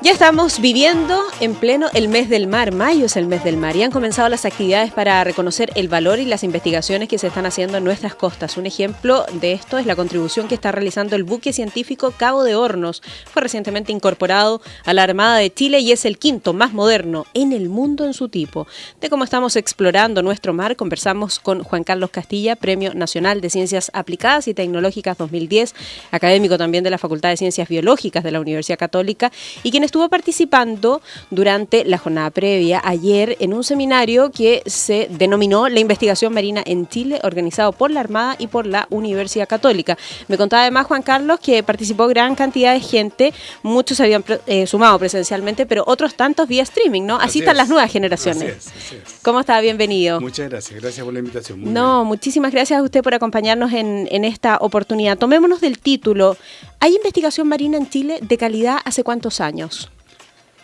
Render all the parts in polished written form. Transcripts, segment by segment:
Ya estamos viviendo en pleno el mes del mar, mayo es el mes del mar, y han comenzado las actividades para reconocer el valor y las investigaciones que se están haciendo en nuestras costas. Un ejemplo de esto es la contribución que está realizando el buque científico Cabo de Hornos. Fue recientemente incorporado a la Armada de Chile y es el quinto más moderno en el mundo en su tipo. De cómo estamos explorando nuestro mar, conversamos con Juan Carlos Castilla, Premio Nacional de Ciencias Aplicadas y Tecnológicas 2010, académico también de la Facultad de Ciencias Biológicas de la Universidad Católica, y quien estuvo participando durante la jornada previa ayer en un seminario que se denominó La Investigación Marina en Chile, organizado por la Armada y por la Universidad Católica. Me contaba además Juan Carlos que participó gran cantidad de gente, muchos se habían sumado presencialmente, pero otros tantos vía streaming, ¿no? Así están las nuevas generaciones. Así es. ¿Cómo está? Bienvenido. Muchas gracias por la invitación. Muchísimas gracias a usted por acompañarnos en esta oportunidad. Tomémonos del título. ¿Hay investigación marina en Chile de calidad hace cuántos años?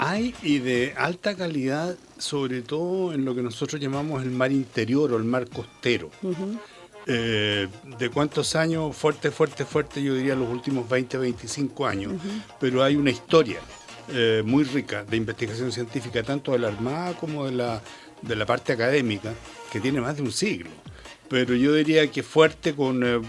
Hay, y de alta calidad, sobre todo en lo que nosotros llamamos el mar interior o el mar costero. ¿De cuántos años? Fuerte, yo diría los últimos 20, 25 años. Pero hay una historia muy rica de investigación científica, tanto de la Armada como de la parte académica, que tiene más de un siglo. Pero yo diría que fuerte, con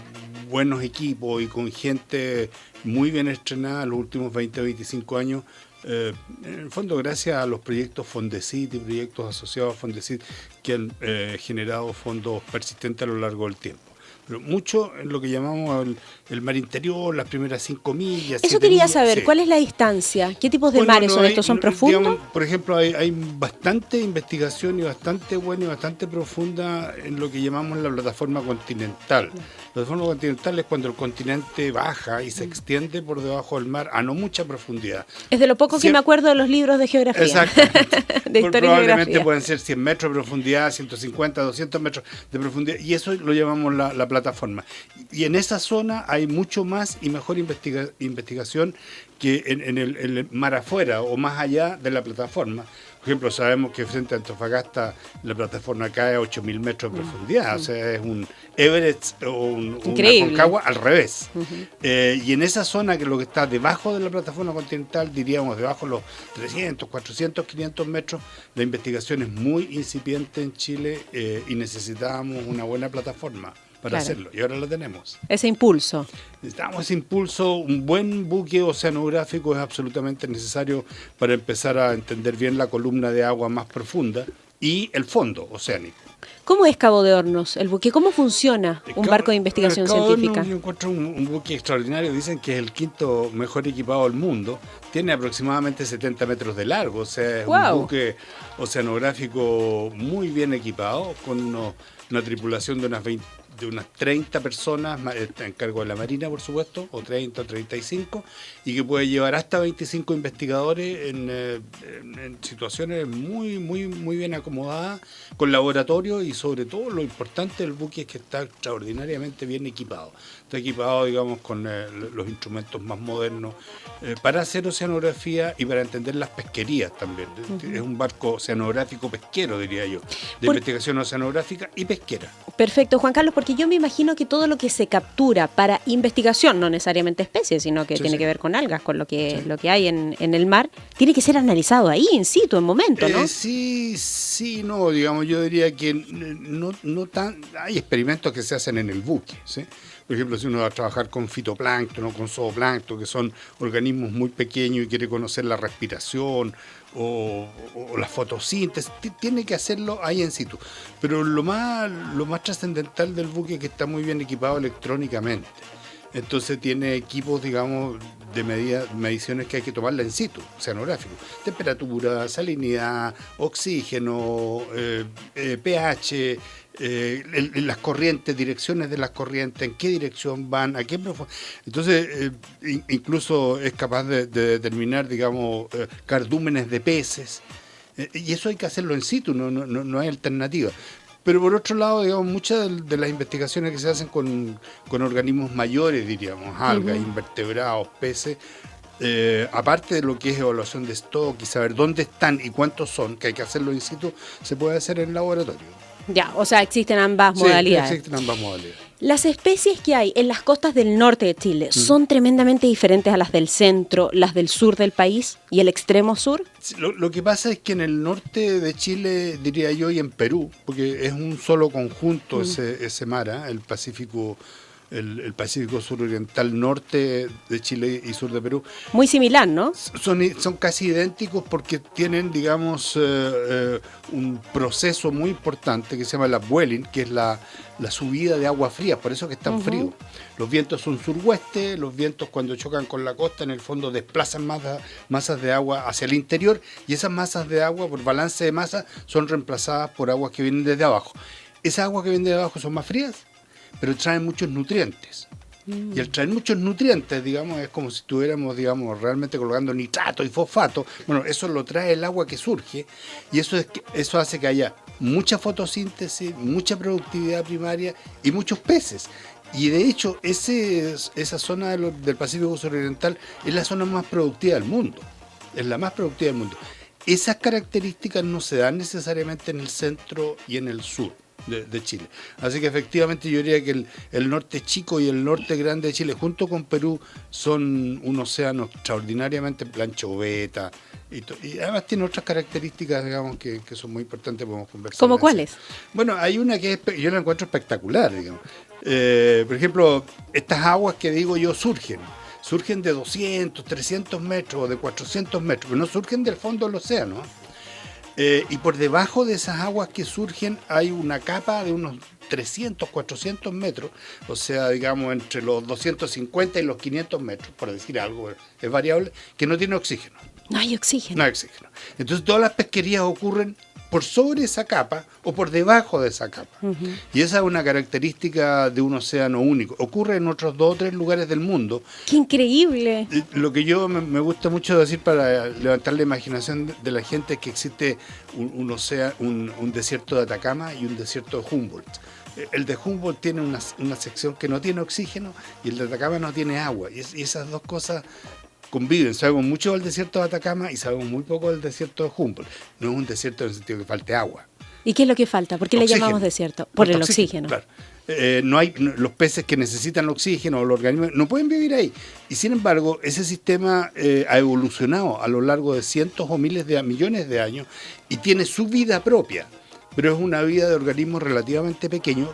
buenos equipos y con gente muy bien estrenada los últimos 20, 25 años. En el fondo, gracias a los proyectos Fondesit y proyectos asociados a Fondesit que han generado fondos persistentes a lo largo del tiempo. Pero mucho en lo que llamamos el mar interior, las primeras 5 millas. Eso quería millas, saber, sí. ¿Cuál es la distancia? ¿Qué tipos de mares son estos? ¿Son profundos? Digamos, por ejemplo, hay bastante investigación y bastante buena y bastante profunda en lo que llamamos la plataforma continental. La plataforma continental es cuando el continente baja y se extiende por debajo del mar a no mucha profundidad. Es de lo poco que me acuerdo de los libros de geografía. Exactamente. De historia y Probablemente geografía. pueden ser 100 metros de profundidad, 150, 200 metros de profundidad, y eso lo llamamos la plataforma. Y en esa zona hay mucho más y mejor investigación que en el mar afuera o más allá de la plataforma. Por ejemplo, sabemos que frente a Antofagasta la plataforma cae a 8.000 metros de profundidad, o sea, es un Everest o una Aconcagua al revés. Y en esa zona, que es lo que está debajo de la plataforma continental, diríamos debajo de los 300, 400, 500 metros, la investigación es muy incipiente en Chile y necesitábamos una buena plataforma para hacerlo, y ahora lo tenemos. Ese impulso. Necesitamos ese impulso. Un buen buque oceanográfico es absolutamente necesario para empezar a entender bien la columna de agua más profunda y el fondo oceánico. ¿Cómo es Cabo de Hornos, el buque? ¿Cómo funciona un barco de investigación científica? Yo encuentro un buque extraordinario. Dicen que es el quinto mejor equipado del mundo. Tiene aproximadamente 70 metros de largo. O sea, es un buque oceanográfico muy bien equipado, con una tripulación de unas 30 personas, en cargo de la Marina, por supuesto, o 30 o 35, y que puede llevar hasta 25 investigadores en situaciones muy bien acomodadas, con laboratorio, y sobre todo lo importante del buque es que está extraordinariamente bien equipado. Está equipado, digamos, con los instrumentos más modernos para hacer oceanografía y para entender las pesquerías también. Es un barco oceanográfico pesquero, diría yo, de investigación oceanográfica y pesquera. Perfecto, Juan Carlos, porque yo me imagino que todo lo que se captura para investigación, no necesariamente especies, sino que tiene que ver con algas, con lo que hay en el mar, tiene que ser analizado ahí, in situ, en momento, ¿no? No, digamos, yo diría que hay experimentos que se hacen en el buque, ¿sí? Por ejemplo, si uno va a trabajar con fitoplancton o con zooplancton, que son organismos muy pequeños y quiere conocer la respiración o la fotosíntesis, tiene que hacerlo ahí en situ. Pero lo más trascendental del buque es que está muy bien equipado electrónicamente. Entonces tiene equipos, digamos, de mediciones que hay que tomarla en situ, oceanográfico. Temperatura, salinidad, oxígeno, pH, las corrientes, direcciones de las corrientes, en qué dirección van, a qué profundidad. Entonces, incluso es capaz de determinar, digamos, cardúmenes de peces. Y eso hay que hacerlo en situ, no hay alternativa. Pero por otro lado, digamos, muchas de las investigaciones que se hacen con organismos mayores, diríamos, algas, invertebrados, peces, aparte de lo que es evaluación de stock y saber dónde están y cuántos son, que hay que hacerlo in situ, se puede hacer en laboratorio. Ya, o sea, existen ambas Sí, modalidades. existen ambas modalidades. Las especies que hay en las costas del norte de Chile son tremendamente diferentes a las del centro, las del sur del país y el extremo sur. Sí, lo que pasa es que en el norte de Chile, diría yo, y en Perú, porque es un solo conjunto ese mar, ¿eh? El Pacífico, el Pacífico suroriental, norte de Chile y sur de Perú, Muy similar, ¿no? son casi idénticos porque tienen, digamos, un proceso muy importante que se llama el upwelling, que es la subida de agua fría, por eso que es tan frío. Los vientos son sur-oeste, los vientos cuando chocan con la costa en el fondo desplazan masas de agua hacia el interior y esas masas de agua, por balance de masa, son reemplazadas por aguas que vienen desde abajo. Esas aguas que vienen de abajo son más frías, pero traen muchos nutrientes. Y al traer muchos nutrientes, digamos, es como si estuviéramos, digamos, realmente colocando nitrato y fosfato. Bueno, eso lo trae el agua que surge y eso hace que haya mucha fotosíntesis, mucha productividad primaria y muchos peces. Y de hecho, esa zona del Pacífico suroriental es la zona más productiva del mundo. Es la más productiva del mundo. Esas características no se dan necesariamente en el centro y en el sur de Chile. Así que efectivamente yo diría que el norte chico y el norte grande de Chile, junto con Perú, son un océano extraordinariamente planchoveta y además tiene otras características, digamos, que son muy importantes, podemos conversar. ¿Cómo cuáles? Bueno, hay una que yo la encuentro espectacular, digamos. Por ejemplo, estas aguas que digo yo surgen de 200, 300 metros o de 400 metros, pero no surgen del fondo del océano. Y por debajo de esas aguas que surgen hay una capa de unos 300, 400 metros, o sea, digamos, entre los 250 y los 500 metros, por decir algo, es variable, que no tiene oxígeno. No hay oxígeno. No hay oxígeno. Entonces todas las pesquerías ocurren por sobre esa capa o por debajo de esa capa. Y esa es una característica de un océano único. Ocurre en otros 2 o 3 lugares del mundo. ¡Qué increíble! Lo que yo me gusta mucho decir para levantar la imaginación de la gente es que existe un desierto de Atacama y un desierto de Humboldt. El de Humboldt tiene una sección que no tiene oxígeno y el de Atacama no tiene agua. Y esas dos cosas conviven. Sabemos mucho del desierto de Atacama y sabemos muy poco del desierto de Humboldt. No es un desierto en el sentido que falte agua. ¿Y qué es lo que falta? ¿Por qué le llamamos desierto? Por el oxígeno. Claro. Los peces que necesitan oxígeno o los organismos no pueden vivir ahí. Y sin embargo, ese sistema ha evolucionado a lo largo de cientos o miles de millones de años y tiene su vida propia. Pero es una vida de organismos relativamente pequeños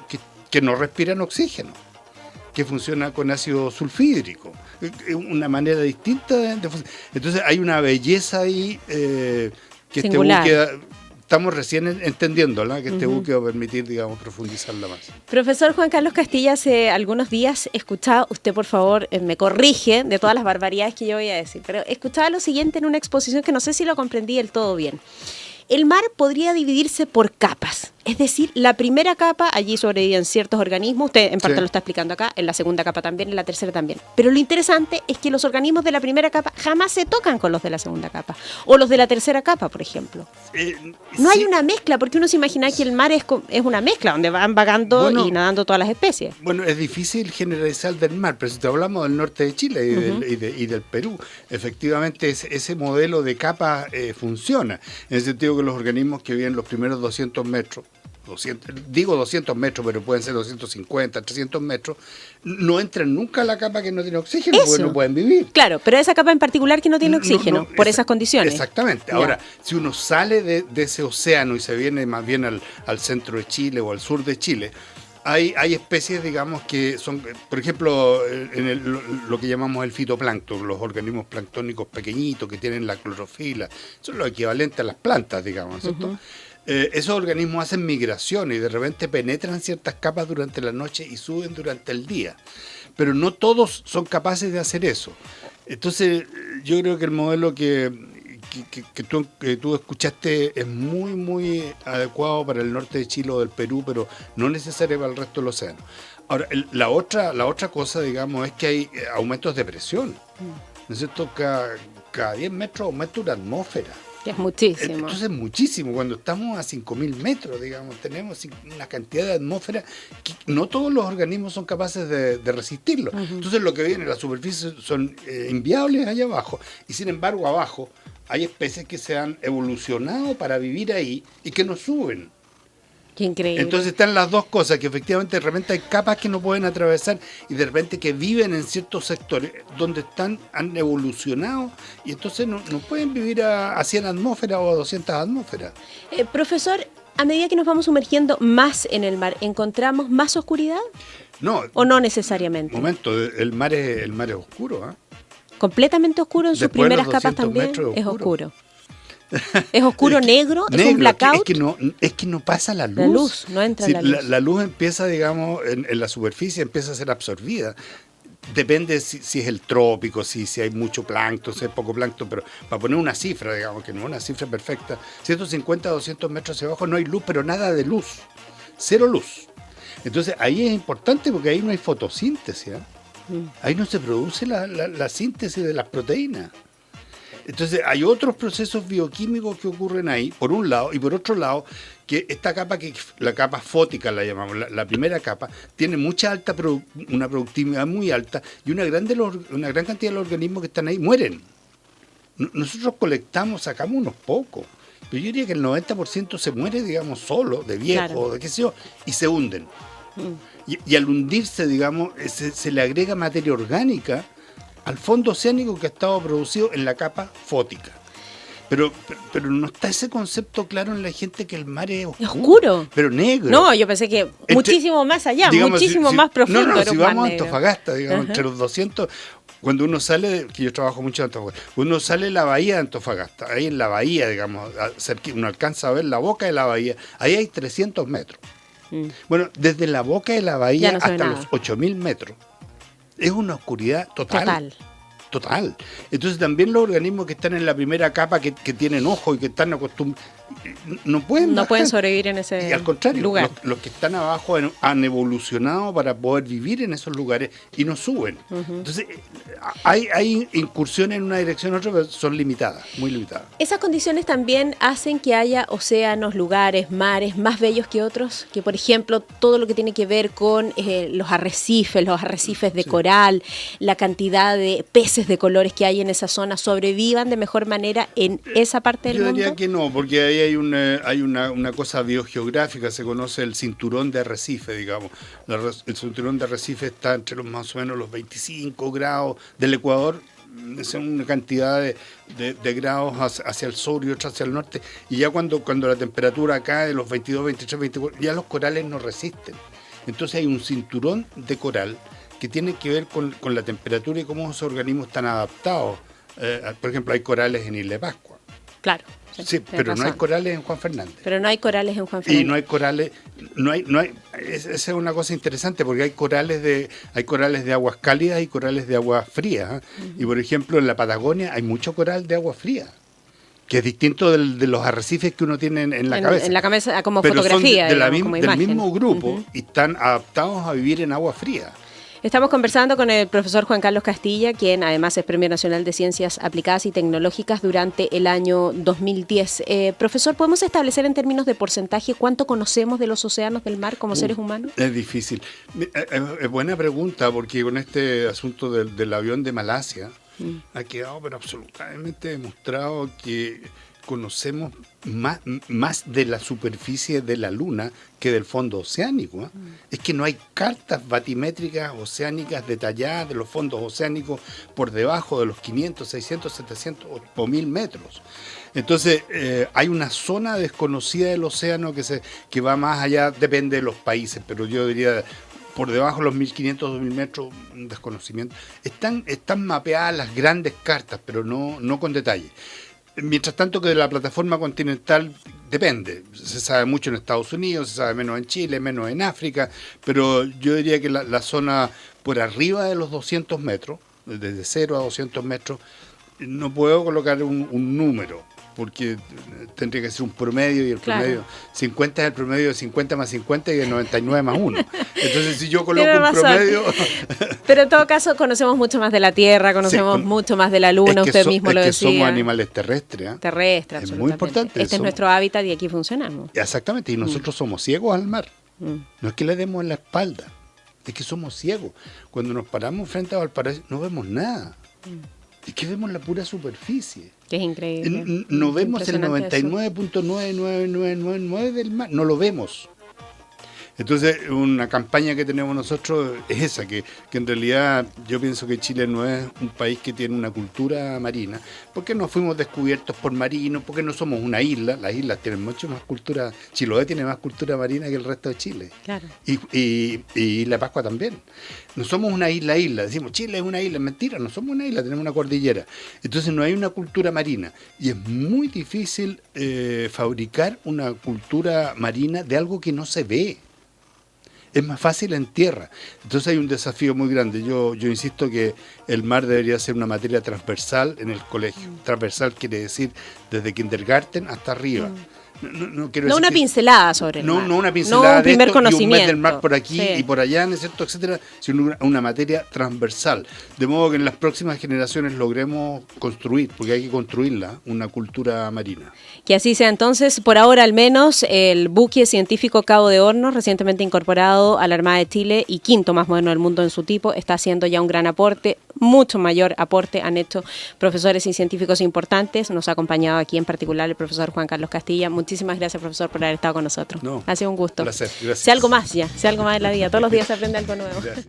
que no respiran oxígeno, que funciona con ácido sulfídrico, una manera distinta de funcionar. Entonces hay una belleza ahí que singular. este buque, estamos recién entendiéndola, que este buque va a permitir, digamos, profundizarla más. Profesor Juan Carlos Castilla, hace algunos días escuchaba, usted por favor me corrige de todas las barbaridades que yo voy a decir, pero escuchaba lo siguiente en una exposición que no sé si lo comprendí del todo bien. El mar podría dividirse por capas, es decir, la primera capa, allí sobreviven ciertos organismos, usted en parte lo está explicando acá, en la segunda capa también, en la tercera también. Pero lo interesante es que los organismos de la primera capa jamás se tocan con los de la segunda capa, o los de la tercera capa, por ejemplo. No hay una mezcla, porque uno se imagina que el mar es una mezcla, donde van vagando y nadando todas las especies. Bueno, es difícil generalizar del mar, pero si te hablamos del norte de Chile y del Perú, efectivamente ese modelo de capa funciona, en el sentido que los organismos que viven los primeros 200 metros, 200 metros, pero pueden ser 250, 300 metros, no entran nunca a la capa que no tiene oxígeno, porque no pueden vivir. Claro, pero esa capa en particular que no tiene oxígeno, por esas condiciones. Exactamente. Ahora, si uno sale de ese océano y se viene más bien al centro de Chile o al sur de Chile, hay especies, digamos, que son, por ejemplo, lo que llamamos el fitoplancton, los organismos planctónicos pequeñitos que tienen la clorofila, son los equivalentes a las plantas, digamos, ¿cierto? Esos organismos hacen migraciones y de repente penetran ciertas capas durante la noche y suben durante el día. Pero no todos son capaces de hacer eso. Entonces, yo creo que el modelo que tú escuchaste es muy, muy adecuado para el norte de Chile o del Perú, pero no necesario para el resto del océano. Ahora, la otra cosa, digamos, es que hay aumentos de presión. ¿No es cierto? Cada 10 metros aumenta una atmósfera. Que es muchísimo. Entonces es muchísimo. Cuando estamos a 5.000 metros, digamos, tenemos una cantidad de atmósfera que no todos los organismos son capaces de resistirlo. Entonces lo que viene a la superficie son inviables allá abajo. Y sin embargo, abajo hay especies que se han evolucionado para vivir ahí y que no suben. Qué increíble. Entonces están las dos cosas, que efectivamente de repente hay capas que no pueden atravesar y de repente que viven en ciertos sectores donde han evolucionado y entonces no pueden vivir a 100 atmósferas o a 200 atmósferas. Profesor, a medida que nos vamos sumergiendo más en el mar, ¿encontramos más oscuridad? No. ¿O no necesariamente? Un momento, el mar es oscuro, ¿eh? ¿Completamente oscuro en sus Después de los primeras capas 200 también? metros Es oscuro. ¿Es oscuro negro? ¿Es un blackout? Es que no pasa la luz. La luz, no entra la luz. La luz empieza, digamos, en la superficie, empieza a ser absorbida. Depende si es el trópico, si hay mucho plancton, si hay poco plancton, pero para poner una cifra, digamos, que no es una cifra perfecta, 150, 200 metros hacia abajo no hay luz, pero nada de luz. Cero luz. Entonces ahí es importante porque ahí no hay fotosíntesis, ¿eh? Ahí no se produce la síntesis de las proteínas. Entonces hay otros procesos bioquímicos que ocurren ahí, por un lado, y por otro lado, que esta capa, la capa fótica la llamamos, la primera capa, tiene una productividad muy alta y una gran cantidad de los organismos que están ahí mueren. Nosotros sacamos unos pocos, pero yo diría que el 90% se muere, digamos, solo, de viejo, claro, de qué sé yo, y se hunden. Y al hundirse, digamos, se le agrega materia orgánica al fondo oceánico que ha estado producido en la capa fótica. Pero no está ese concepto claro en la gente que el mar es oscuro. ¿Oscuro? Pero negro. No, yo pensé que muchísimo más allá, digamos, muchísimo más profundo. No, era si vamos a negro. Antofagasta, digamos, entre los 200... Cuando uno sale, que yo trabajo mucho en Antofagasta, uno sale de la bahía de Antofagasta, ahí en la bahía, digamos, uno alcanza a ver la boca de la bahía, ahí hay 300 metros. Bueno, desde la boca de la bahía hasta los 8.000 metros. Es una oscuridad total. Entonces también los organismos que están en la primera capa, que tienen ojo y que están acostumbrados, no pueden sobrevivir en ese lugar. Y al contrario, los que están abajo han evolucionado para poder vivir en esos lugares y no suben. Entonces hay incursiones en una dirección u otra, pero son limitadas, muy limitadas. ¿Esas condiciones también hacen que haya océanos, lugares, mares más bellos que otros? Que, por ejemplo, todo lo que tiene que ver con los arrecifes de coral, la cantidad de peces de colores que hay en esa zona, sobrevivan de mejor manera en esa parte del mundo. Yo diría que no, porque ahí hay una cosa biogeográfica, se conoce el cinturón de arrecife, digamos. El cinturón de arrecife está entre más o menos los 25 grados del Ecuador, es una cantidad de grados hacia el sur y otros hacia el norte, y ya cuando la temperatura cae de los 22, 23, 24, ya los corales no resisten. Entonces hay un cinturón de coral que tiene que ver con la temperatura y cómo esos organismos están adaptados. Por ejemplo, hay corales en Isla de Pascua. Claro. Sí, pero no hay corales en Juan Fernández. Y no hay corales, esa es una cosa interesante porque hay corales de aguas cálidas y corales de aguas frías. Y por ejemplo, en la Patagonia hay mucho coral de agua fría, que es distinto de los arrecifes que uno tiene en la cabeza. En la cabeza como pero fotografía. Son como del mismo grupo y están adaptados a vivir en agua fría. Estamos conversando con el profesor Juan Carlos Castilla, quien además es Premio Nacional de Ciencias Aplicadas y Tecnológicas durante el año 2010. Profesor, ¿podemos establecer en términos de porcentaje cuánto conocemos de los océanos del mar como seres humanos? Es difícil. Es buena pregunta, porque con este asunto del avión de Malasia ha quedado pero absolutamente demostrado que conocemos más de la superficie de la Luna que del fondo oceánico. Es que no hay cartas batimétricas oceánicas detalladas de los fondos oceánicos por debajo de los 500, 600, 700 o 1000 metros. Entonces, hay una zona desconocida del océano que va más allá, depende de los países, pero yo diría por debajo de los 1500, 2000 metros, un desconocimiento. Están mapeadas las grandes cartas, pero no con detalle. Mientras tanto que de la plataforma continental depende, se sabe mucho en Estados Unidos, se sabe menos en Chile, menos en África, pero yo diría que la zona por arriba de los 200 metros, desde 0 a 200 metros, no puedo colocar un número, porque tendría que ser un promedio y el promedio, 50 es el promedio de 50 más 50 y de 99 más 1. Entonces si yo coloco un promedio... Pero en todo caso conocemos mucho más de la Tierra, conocemos mucho más de la Luna, usted mismo lo decía. Somos animales terrestres. Terrestres, absolutamente. Es muy importante. Este es nuestro hábitat y aquí funcionamos. Exactamente, y nosotros somos ciegos al mar. No es que le demos en la espalda, es que somos ciegos. Cuando nos paramos frente a Valparaíso no vemos nada. Es que vemos la pura superficie. Que es increíble. No vemos el 99.99999 del mar, no lo vemos. Entonces, una campaña que tenemos nosotros es esa, que en realidad yo pienso que Chile no es un país que tiene una cultura marina, porque no fuimos descubiertos por marinos, porque no somos una isla, las islas tienen mucho más cultura, Chiloé tiene más cultura marina que el resto de Chile. Claro. Y La Pascua también. No somos una isla, decimos Chile es una isla, mentira, no somos una isla, tenemos una cordillera. Entonces no hay una cultura marina y es muy difícil fabricar una cultura marina de algo que no se ve. Es más fácil en tierra. Entonces hay un desafío muy grande. Yo insisto que el mar debería ser una materia transversal en el colegio. Transversal quiere decir desde kindergarten hasta arriba. No una pincelada sobre el mar. No una pincelada un primer de esto, conocimiento. Y un mes del mar por aquí Sí. y por allá, ¿no es cierto?, etcétera, sino una materia transversal. De modo que en las próximas generaciones logremos construir, porque hay que construirla, una cultura marina. Que así sea entonces, por ahora al menos, el buque científico Cabo de Hornos, recientemente incorporado a la Armada de Chile y quinto más moderno del mundo en su tipo, está haciendo ya un gran aporte, mucho mayor aporte han hecho profesores y científicos importantes. Nos ha acompañado aquí en particular el profesor Juan Carlos Castilla. Muchísimas gracias, profesor, por haber estado con nosotros. No, ha sido un gusto. Placer, gracias. Sea algo más ya, sea algo más en la vida. Todos los días se aprende algo nuevo. Gracias.